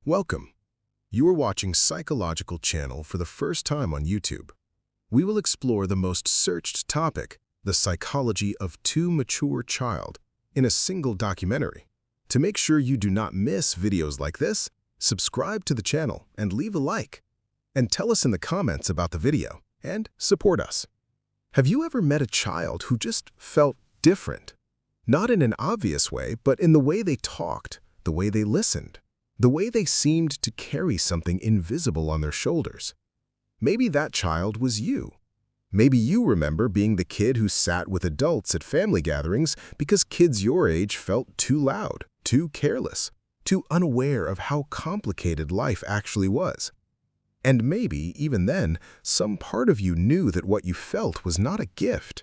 Welcome. You are watching Psychological Channel for the first time on YouTube. We will explore the most searched topic, the psychology of too mature child, in a single documentary. To make sure you do not miss videos like this, subscribe to the channel and leave a like. And tell us in the comments about the video and support us. Have you ever met a child who just felt different? Not in an obvious way, but in the way they talked, the way they listened, the way they seemed to carry something invisible on their shoulders. Maybe that child was you. Maybe you remember being the kid who sat with adults at family gatherings because kids your age felt too loud, too careless, too unaware of how complicated life actually was. And maybe, even then, some part of you knew that what you felt was not a gift.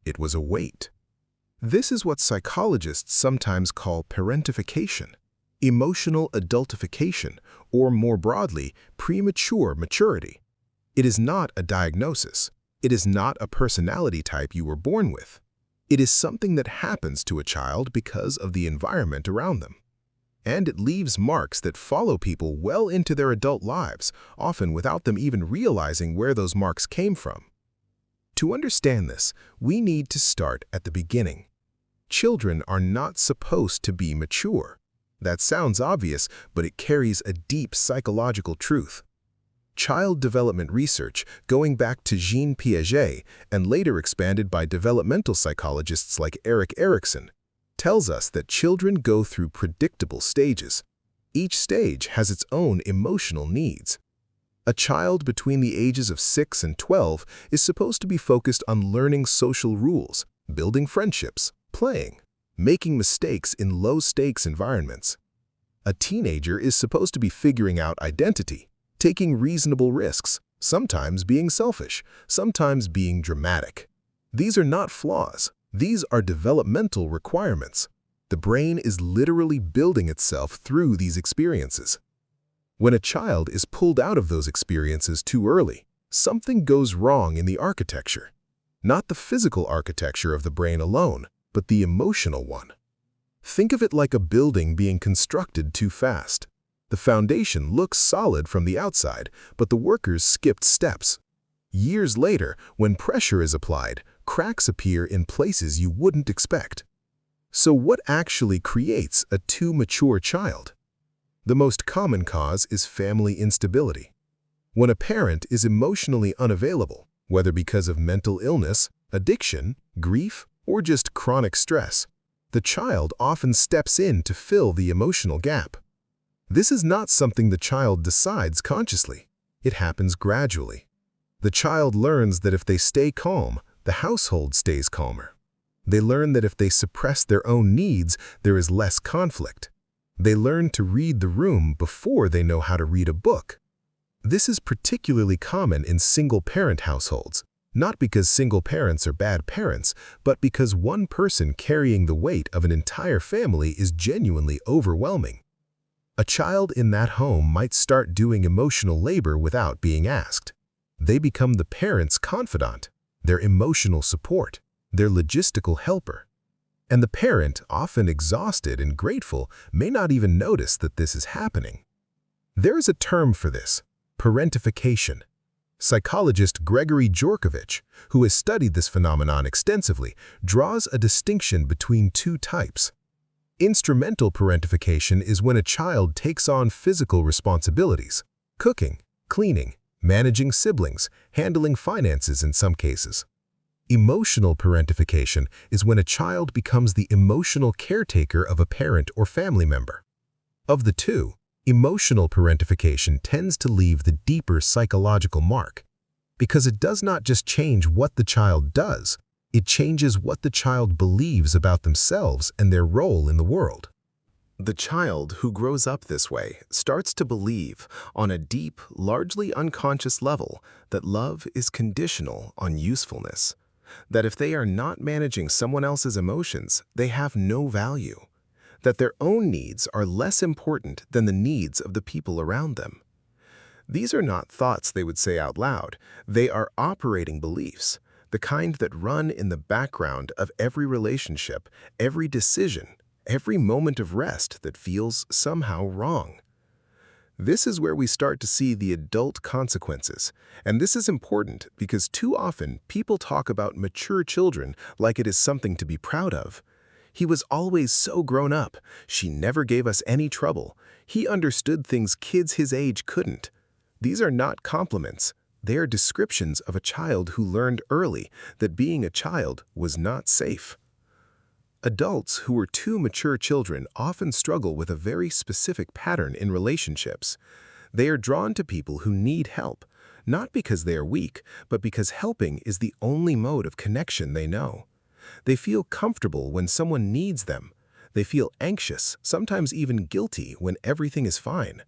It was a weight. This is what psychologists sometimes call parentification, emotional adultification, or more broadly, premature maturity. It is not a diagnosis. It is not a personality type you were born with. It is something that happens to a child because of the environment around them. And it leaves marks that follow people well into their adult lives, often without them even realizing where those marks came from. To understand this, we need to start at the beginning. Children are not supposed to be mature. That sounds obvious, but it carries a deep psychological truth. Child development research, going back to Jean Piaget and later expanded by developmental psychologists like Erik Erikson, tells us that children go through predictable stages. Each stage has its own emotional needs. A child between the ages of 6 and 12 is supposed to be focused on learning social rules, building friendships, playing, making mistakes in low-stakes environments. A teenager is supposed to be figuring out identity, taking reasonable risks, sometimes being selfish, sometimes being dramatic. These are not flaws. These are developmental requirements. The brain is literally building itself through these experiences. When a child is pulled out of those experiences too early, something goes wrong in the architecture. Not the physical architecture of the brain alone, but the emotional one. Think of it like a building being constructed too fast. The foundation looks solid from the outside, but the workers skipped steps. Years later, when pressure is applied, cracks appear in places you wouldn't expect. So what actually creates a too mature child? The most common cause is family instability. When a parent is emotionally unavailable, whether because of mental illness, addiction, grief, or just chronic stress, the child often steps in to fill the emotional gap. This is not something the child decides consciously. It happens gradually. The child learns that if they stay calm, the household stays calmer. They learn that if they suppress their own needs, there is less conflict. They learn to read the room before they know how to read a book. This is particularly common in single-parent households, not because single parents are bad parents, but because one person carrying the weight of an entire family is genuinely overwhelming. A child in that home might start doing emotional labor without being asked. They become the parent's confidant, their emotional support, their logistical helper. And the parent, often exhausted and grateful, may not even notice that this is happening. There is a term for this: parentification. Psychologist Gregory Djorkaevich, who has studied this phenomenon extensively, draws a distinction between two types. Instrumental parentification is when a child takes on physical responsibilities: cooking, cleaning, managing siblings, handling finances in some cases. Emotional parentification is when a child becomes the emotional caretaker of a parent or family member. Of the two, emotional parentification tends to leave the deeper psychological mark, because it does not just change what the child does, it changes what the child believes about themselves and their role in the world. The child who grows up this way starts to believe, on a deep, largely unconscious level, that love is conditional on usefulness, that if they are not managing someone else's emotions, they have no value, that their own needs are less important than the needs of the people around them. These are not thoughts they would say out loud. They are operating beliefs, the kind that run in the background of every relationship, every decision, every moment of rest that feels somehow wrong. This is where we start to see the adult consequences. And this is important because too often people talk about mature children like it is something to be proud of. He was always so grown up. She never gave us any trouble. He understood things kids his age couldn't. These are not compliments. They are descriptions of a child who learned early that being a child was not safe. Adults who were too mature children often struggle with a very specific pattern in relationships. They are drawn to people who need help, not because they are weak, but because helping is the only mode of connection they know. They feel comfortable when someone needs them. They feel anxious, sometimes even guilty, when everything is fine.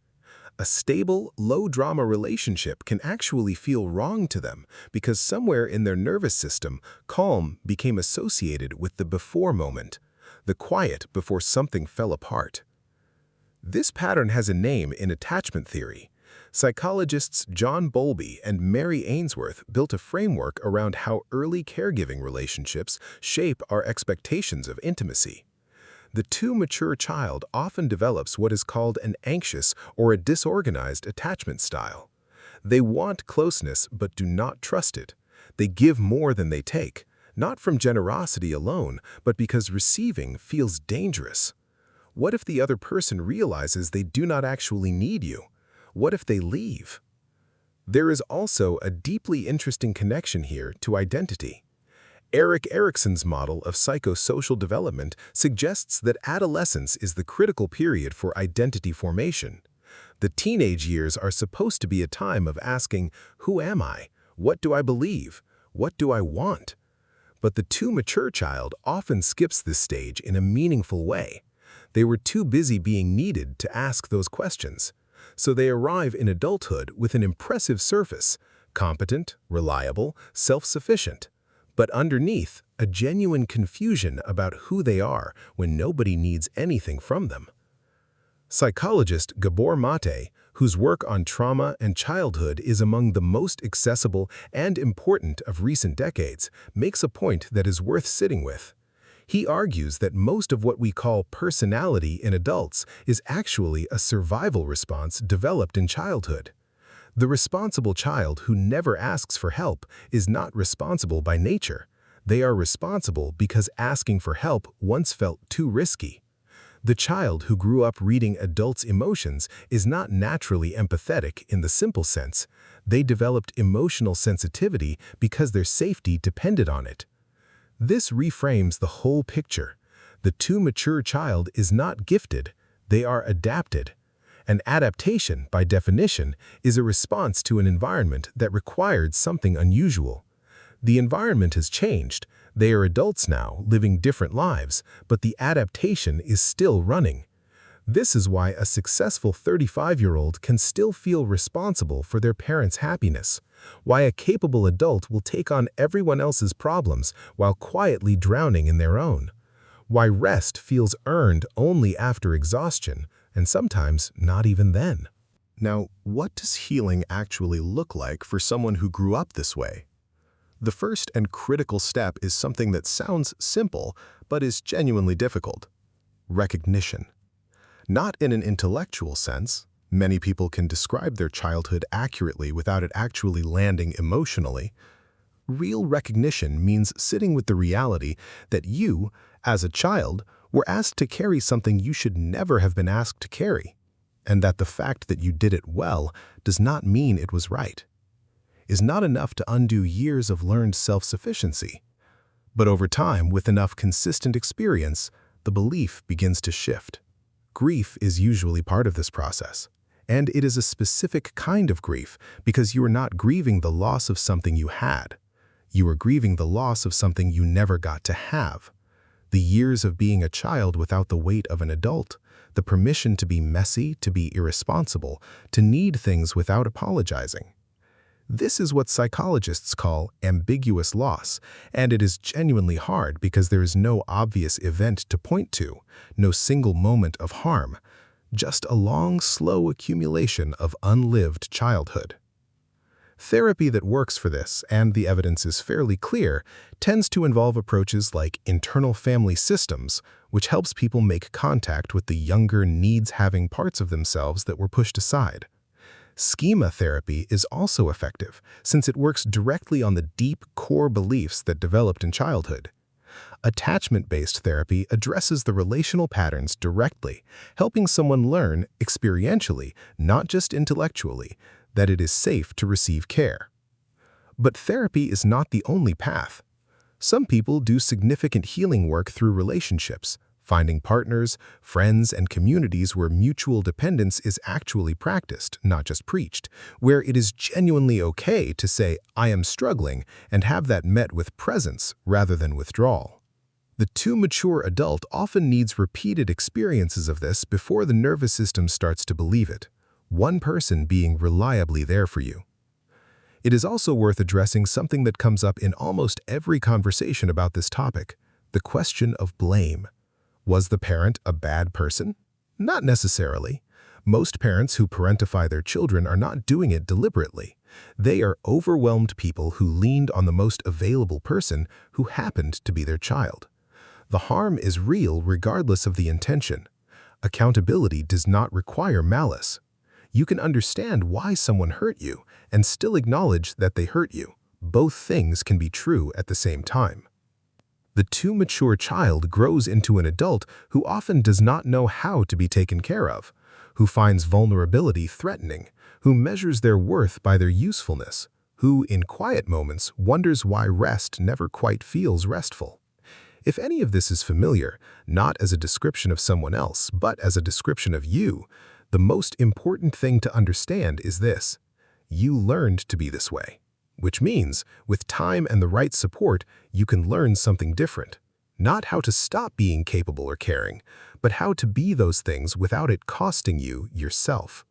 A stable, low-drama relationship can actually feel wrong to them because somewhere in their nervous system, calm became associated with the before moment, the quiet before something fell apart. This pattern has a name in attachment theory. Psychologists John Bowlby and Mary Ainsworth built a framework around how early caregiving relationships shape our expectations of intimacy. The too mature child often develops what is called an anxious or a disorganized attachment style. They want closeness but do not trust it. They give more than they take, not from generosity alone, but because receiving feels dangerous. What if the other person realizes they do not actually need you? What if they leave? There is also a deeply interesting connection here to identity. Erik Erikson's model of psychosocial development suggests that adolescence is the critical period for identity formation. The teenage years are supposed to be a time of asking, who am I? What do I believe? What do I want? But the too mature child often skips this stage in a meaningful way. They were too busy being needed to ask those questions. So they arrive in adulthood with an impressive surface, competent, reliable, self-sufficient. But underneath, a genuine confusion about who they are when nobody needs anything from them. Psychologist Gabor Mate, whose work on trauma and childhood is among the most accessible and important of recent decades, makes a point that is worth sitting with. He argues that most of what we call personality in adults is actually a survival response developed in childhood. The responsible child who never asks for help is not responsible by nature. They are responsible because asking for help once felt too risky. The child who grew up reading adults' emotions is not naturally empathetic in the simple sense. They developed emotional sensitivity because their safety depended on it. This reframes the whole picture. The too mature child is not gifted, they are adapted. An adaptation, by definition, is a response to an environment that required something unusual. The environment has changed. They are adults now, living different lives, but the adaptation is still running. This is why a successful 35-year-old can still feel responsible for their parents' happiness, why a capable adult will take on everyone else's problems while quietly drowning in their own, why rest feels earned only after exhaustion, and sometimes not even then. Now, what does healing actually look like for someone who grew up this way? The first and critical step is something that sounds simple, but is genuinely difficult: recognition. Not in an intellectual sense. Many people can describe their childhood accurately without it actually landing emotionally. Real recognition means sitting with the reality that you, as a child, were asked to carry something you should never have been asked to carry, and that the fact that you did it well does not mean it was right, is not enough to undo years of learned self-sufficiency. But over time, with enough consistent experience, the belief begins to shift. Grief is usually part of this process, and it is a specific kind of grief because you are not grieving the loss of something you had. You are grieving the loss of something you never got to have. The years of being a child without the weight of an adult, the permission to be messy, to be irresponsible, to need things without apologizing. This is what psychologists call ambiguous loss, and it is genuinely hard because there is no obvious event to point to, no single moment of harm, just a long, slow accumulation of unlived childhood. Therapy that works for this, and the evidence is fairly clear, tends to involve approaches like internal family systems, which helps people make contact with the younger needs-having parts of themselves that were pushed aside. Schema therapy is also effective, since it works directly on the deep core beliefs that developed in childhood. Attachment-based therapy addresses the relational patterns directly, helping someone learn, experientially, not just intellectually, that it is safe to receive care. But therapy is not the only path. Some people do significant healing work through relationships, finding partners, friends, and communities where mutual dependence is actually practiced, not just preached, where it is genuinely okay to say, "I am struggling," and have that met with presence rather than withdrawal. The too mature adult often needs repeated experiences of this before the nervous system starts to believe it, one person being reliably there for you. It is also worth addressing something that comes up in almost every conversation about this topic, the question of blame. Was the parent a bad person? Not necessarily. Most parents who parentify their children are not doing it deliberately. They are overwhelmed people who leaned on the most available person who happened to be their child. The harm is real regardless of the intention. Accountability does not require malice. You can understand why someone hurt you and still acknowledge that they hurt you. Both things can be true at the same time. The too mature child grows into an adult who often does not know how to be taken care of, who finds vulnerability threatening, who measures their worth by their usefulness, who, in quiet moments, wonders why rest never quite feels restful. If any of this is familiar, not as a description of someone else, but as a description of you, the most important thing to understand is this: you learned to be this way. Which means, with time and the right support, you can learn something different. Not how to stop being capable or caring, but how to be those things without it costing you yourself.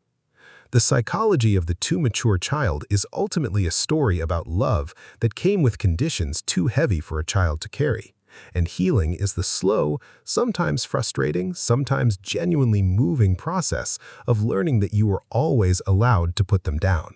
The psychology of the too mature child is ultimately a story about love that came with conditions too heavy for a child to carry. And healing is the slow, sometimes frustrating, sometimes genuinely moving process of learning that you are always allowed to put them down.